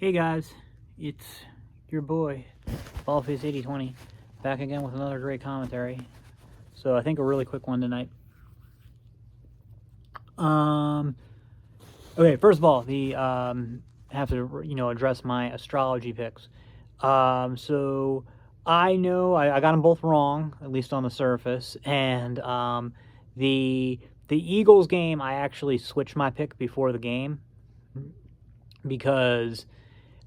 Hey guys, it's your boy, Ballface8020, back again with another great commentary. So I think a really quick one tonight. Okay, first of all, have to address my astrology picks. So I know I got them both wrong, at least on the surface, and the Eagles game I actually switched my pick before the game because.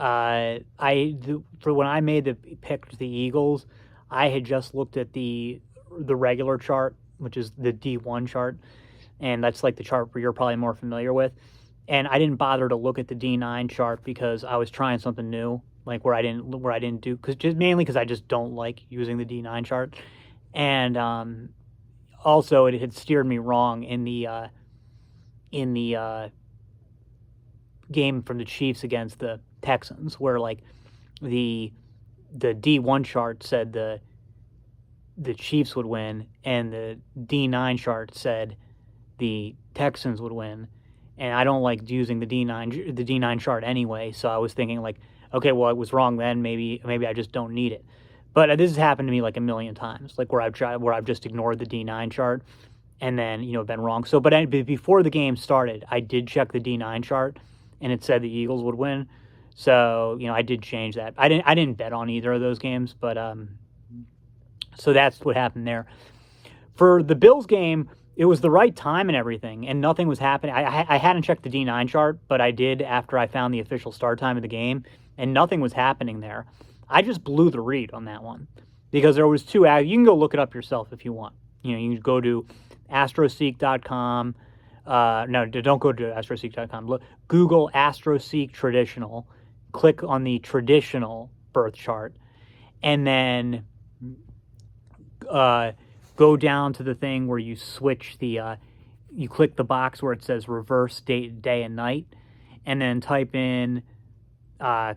For when I made the pick to the Eagles, I had just looked at the regular chart, which is the D1 chart, and that's like the chart where you're probably more familiar with. And I didn't bother to look at the D9 chart because I was trying something new, like where I didn't do mainly because I just don't like using the D9 chart, and also it had steered me wrong in the game from the Chiefs against the Texans, where like the D1 chart said the Chiefs would win, and the D9 chart said the Texans would win. And I don't like using the D9 chart anyway, so I was thinking like, okay, well, I was wrong then. Maybe I just don't need it. But this has happened to me like a million times, like where I've just ignored the D9 chart and then been wrong. So, but before the game started, I did check the D9 chart, and it said the Eagles would win. So, I did change that. I didn't bet on either of those games, but so that's what happened there. For the Bills game, it was the right time and everything, and nothing was happening. I hadn't checked the D9 chart, but I did after I found the official start time of the game, and nothing was happening there. I just blew the read on that one because there was two. You can go look it up yourself if you want. You can go to astroseek.com. No, don't go to astroseek.com. Google AstroSeek traditional. Click on the traditional birth chart, and then go down to the thing where you switch you click the box where it says reverse date, day and night, and then type in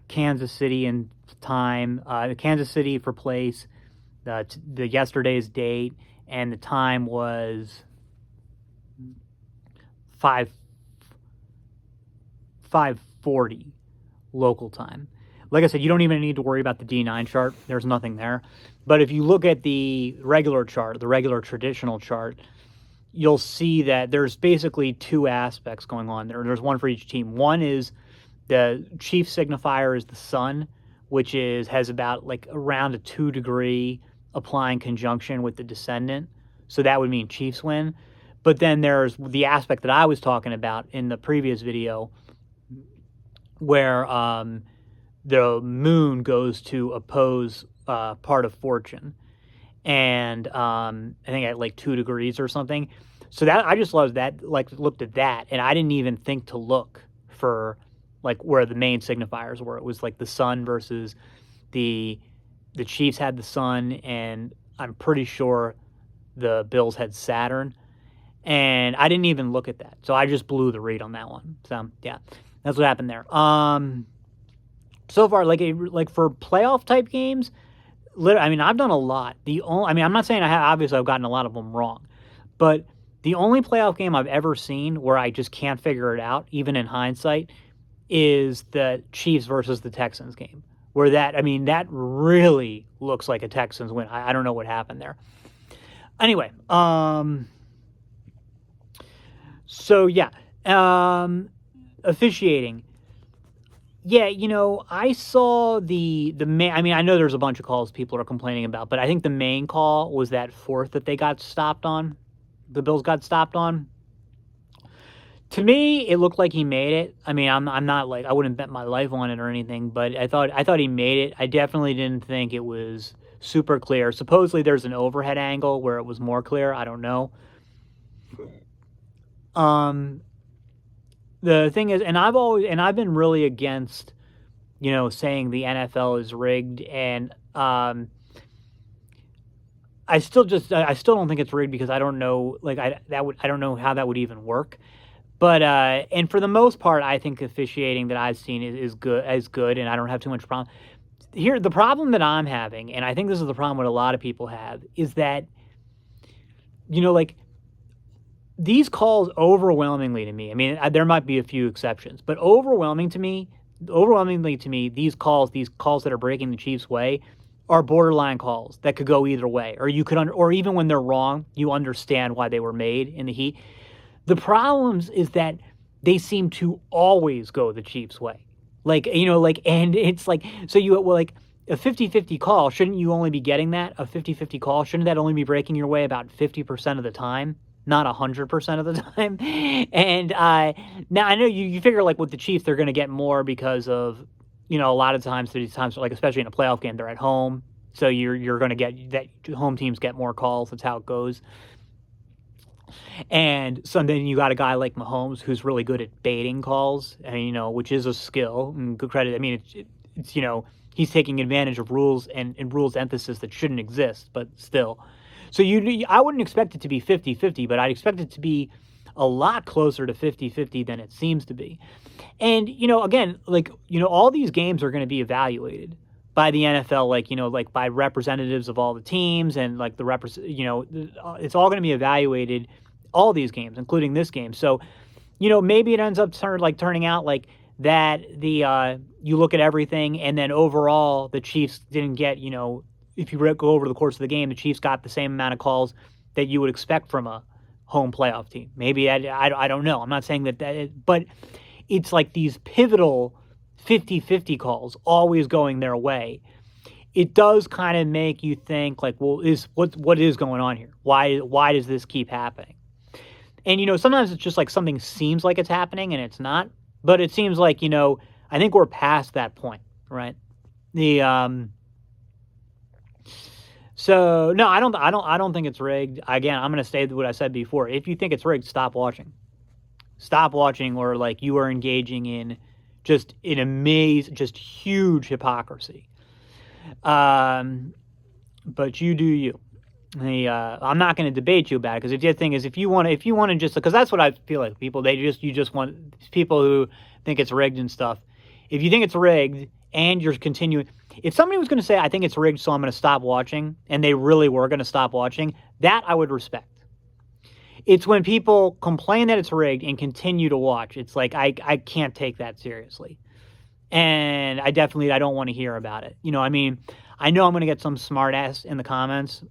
Kansas City and time, Kansas City for place, the yesterday's date, and the time was 5:40 local time. Like I said, you don't even need to worry about the D9 chart. There's nothing there. But if you look at the regular chart, the regular traditional chart, you'll see that there's basically two aspects going on there. There's one for each team. One is the chief signifier is the sun, which has about like around a 2-degree applying conjunction with the descendant. So that would mean Chiefs win. But then there's the aspect that I was talking about in the previous video where the moon goes to oppose part of fortune. And I think at like 2 degrees or something. So that I just loved that, like looked at that, and I didn't even think to look for like where the main signifiers were. It was like the sun versus the Chiefs had the sun, and I'm pretty sure the Bills had Saturn. And I didn't even look at that. So I just blew the read on that one. So yeah, that's what happened there. So far, like for playoff type games, I mean, I've done a lot. I'm not saying obviously I've gotten a lot of them wrong, but the only playoff game I've ever seen where I just can't figure it out, even in hindsight, is the Chiefs versus the Texans game, where that really looks like a Texans win. I don't know what happened there. Anyway, so yeah, officiating. Yeah, I saw the main. I mean, I know there's a bunch of calls people are complaining about, but I think the main call was that fourth that they got stopped on. The Bills got stopped on. To me, it looked like he made it. I mean, I'm not like I wouldn't bet my life on it or anything, but I thought he made it. I definitely didn't think it was super clear. Supposedly, there's an overhead angle where it was more clear. I don't know. The thing is, and I've been really against, saying the NFL is rigged, and I still don't think it's rigged because I don't know, like I don't know how that would even work. But and for the most part, I think officiating that I've seen is good, and I don't have too much problem. Here, the problem that I'm having, and I think this is the problem that a lot of people have, is that, like, these calls overwhelmingly to me, I mean, there might be a few exceptions, but overwhelming to me, overwhelmingly to me, these calls that are breaking the Chiefs' way, are borderline calls that could go either way, or you could, or even when they're wrong, you understand why they were made in the heat. The problems is that they seem to always go the Chiefs' way. And it's like, so like a 50-50 call, shouldn't you only be getting that? A 50-50 call, shouldn't that only be breaking your way about 50% of the time? Not 100% of the time. And now I know you figure like with the Chiefs, they're going to get more because of, a lot of times, like especially in a playoff game, they're at home. So you're going to get that home teams get more calls. That's how it goes. And so then you got a guy like Mahomes who's really good at baiting calls, and which is a skill and good credit. I mean, it's he's taking advantage of rules and rules emphasis that shouldn't exist, but still. So I wouldn't expect it to be 50-50, but I'd expect it to be a lot closer to 50-50 than it seems to be. And, again, all these games are going to be evaluated by the NFL, like by representatives of all the teams, and like it's all going to be evaluated, all these games, including this game. So, maybe it ends up turning out like that. You look at everything, and then overall the Chiefs didn't get, if you go over the course of the game, the Chiefs got the same amount of calls that you would expect from a home playoff team. Maybe I don't know. I'm not saying that, but it's like these pivotal 50-50 calls always going their way. It does kind of make you think like, well, what is going on here? Why does this keep happening? And, sometimes it's just like something seems like it's happening and it's not, but it seems like, I think we're past that point, right? So no, I don't think it's rigged. Again, I'm going to say what I said before. If you think it's rigged, stop watching, or like you are engaging in just huge hypocrisy. But you do you. I'm not going to debate you about it, because the thing is, if you want to just, because that's what I feel like people, you just want people who think it's rigged and stuff. If you think it's rigged and you're continuing, if somebody was going to say, I think it's rigged, so I'm going to stop watching, and they really were going to stop watching, that I would respect. It's when people complain that it's rigged and continue to watch. It's like, I can't take that seriously. And I don't want to hear about it. I mean, I know I'm going to get some smart ass in the comments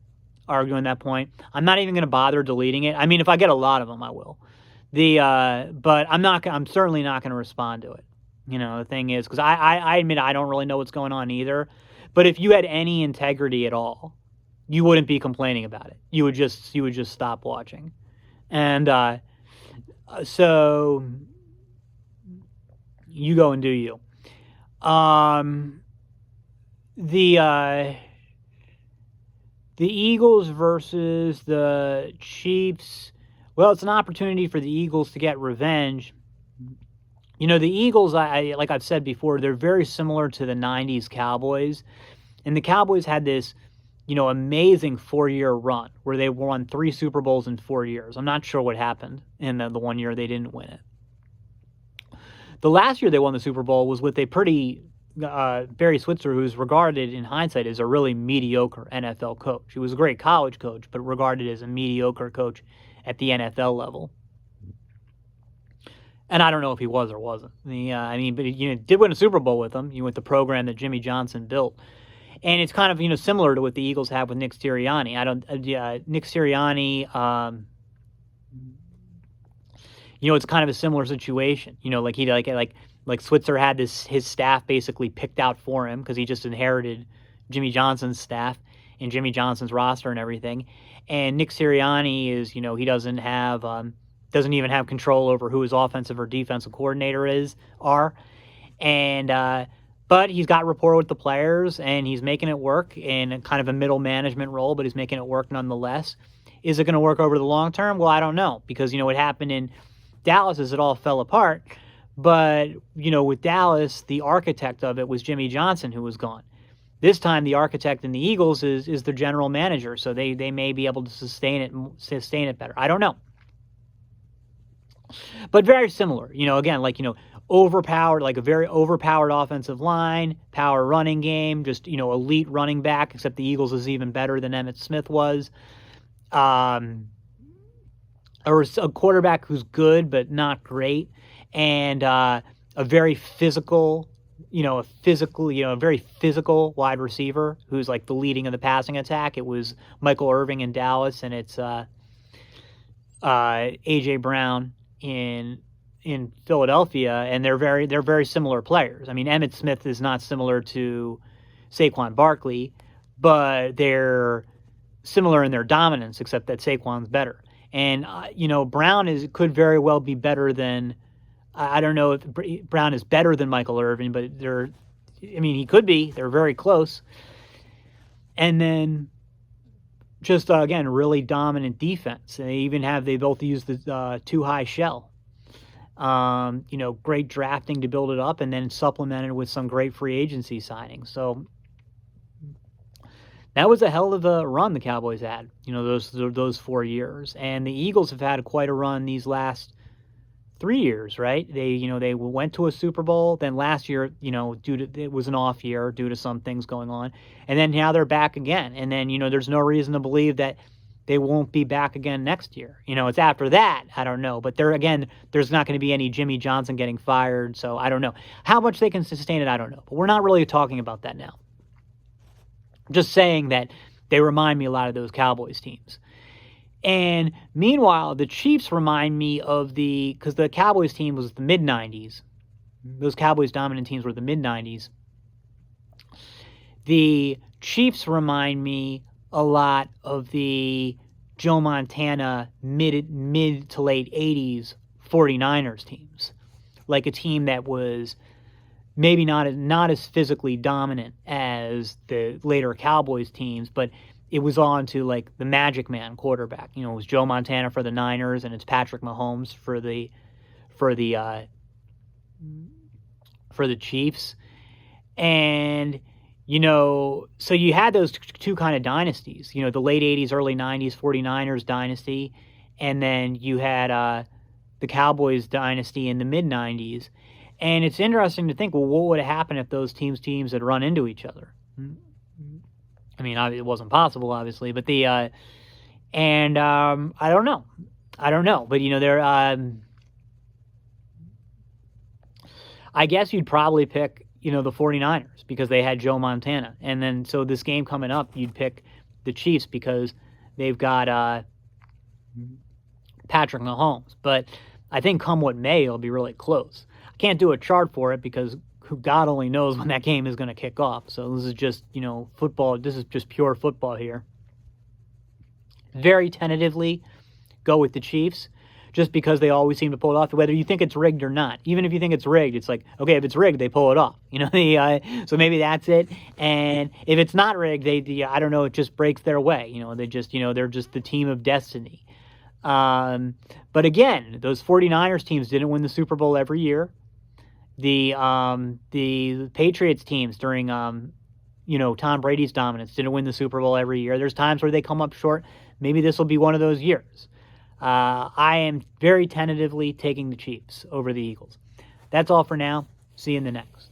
arguing that point. I'm not even going to bother deleting it. I mean, if I get a lot of them, I will. But I'm certainly not going to respond to it. The thing is, because I admit I don't really know what's going on either. But if you had any integrity at all, you wouldn't be complaining about it. You would just stop watching. And so you go and do you. The Eagles versus the Chiefs. Well, it's an opportunity for the Eagles to get revenge. The Eagles, like I've said before, they're very similar to the 90s Cowboys. And the Cowboys had this, amazing 4-year run where they won 3 Super Bowls in 4 years. I'm not sure what happened in the 1 year they didn't win it. The last year they won the Super Bowl was with a pretty Barry Switzer, who's regarded in hindsight as a really mediocre NFL coach. He was a great college coach, but regarded as a mediocre coach at the NFL level. And I don't know if he was or wasn't. But he did win a Super Bowl with them. With the program that Jimmy Johnson built. And it's kind of, similar to what the Eagles have with Nick Sirianni. Nick Sirianni, it's kind of a similar situation. Like Switzer had his staff basically picked out for him, because he just inherited Jimmy Johnson's staff and Jimmy Johnson's roster and everything. And Nick Sirianni is, he doesn't even have control over who his offensive or defensive coordinator are. And, but he's got rapport with the players, and he's making it work in kind of a middle management role, but he's making it work nonetheless. Is it going to work over the long term? Well, I don't know, because, what happened in Dallas is it all fell apart. But, with Dallas, the architect of it was Jimmy Johnson, who was gone. This time, the architect in the Eagles is the general manager, so they may be able to sustain it better. I don't know. But very similar, again, overpowered, like a very overpowered offensive line, power running game, just, elite running back, except the Eagles is even better than Emmitt Smith was. Or a quarterback who's good, but not great. And a very physical a physical, a very physical wide receiver who's like the leading of the passing attack. It was Michael Irving in Dallas, and it's A.J. Brown in Philadelphia, and they're very similar players. I mean, Emmitt Smith is not similar to Saquon Barkley, but they're similar in their dominance, except that Saquon's better. And Brown could very well be better than. I don't know if Brown is better than Michael Irvin, but he could be. They're very close. And then just, again, really dominant defense. They both use the too high shell. Great drafting to build it up, and then supplemented with some great free agency signings. So that was a hell of a run the Cowboys had, those 4 years. And the Eagles have had quite a run these last 3 years, right? They went to a Super Bowl. Then last year, it was an off year due to some things going on, and then now they're back again. And then there's no reason to believe that they won't be back again next year. It's after that, I don't know. But there's not going to be any Jimmy Johnson getting fired, so I don't know how much they can sustain it. I don't know, but we're not really talking about that now. I'm just saying that they remind me a lot of those Cowboys teams. And meanwhile, the Chiefs remind me of because the Cowboys team was the mid-90s. Those Cowboys dominant teams were the mid-90s. The Chiefs remind me a lot of the Joe Montana mid to late 80s 49ers teams. Like a team that was maybe not as physically dominant as the later Cowboys teams, but it was on to like the Magic Man quarterback. It was Joe Montana for the Niners, and it's Patrick Mahomes for the Chiefs. And so you had those two kind of dynasties. The late 80s, early 90s 49ers dynasty, and then you had the Cowboys dynasty in the mid 90s. And it's interesting to think, well, what would have happened if those teams had run into each other? I mean, it wasn't possible, obviously, but I don't know. But, I guess you'd probably pick, the 49ers because they had Joe Montana. And then, so this game coming up, you'd pick the Chiefs because they've got Patrick Mahomes. But I think come what may, it'll be really close. I can't do a chart for it because God only knows when that game is going to kick off. So this is just, football. This is just pure football here. Very tentatively go with the Chiefs just because they always seem to pull it off, whether you think it's rigged or not. Even if you think it's rigged, it's like, okay, if it's rigged, they pull it off. So maybe that's it. And if it's not rigged, I don't know, it just breaks their way. They just, they're just the team of destiny. But again, those 49ers teams didn't win the Super Bowl every year. The Patriots teams during Tom Brady's dominance didn't win the Super Bowl every year. There's times where they come up short. Maybe this will be one of those years. I am very tentatively taking the Chiefs over the Eagles. That's all for now. See you in the next.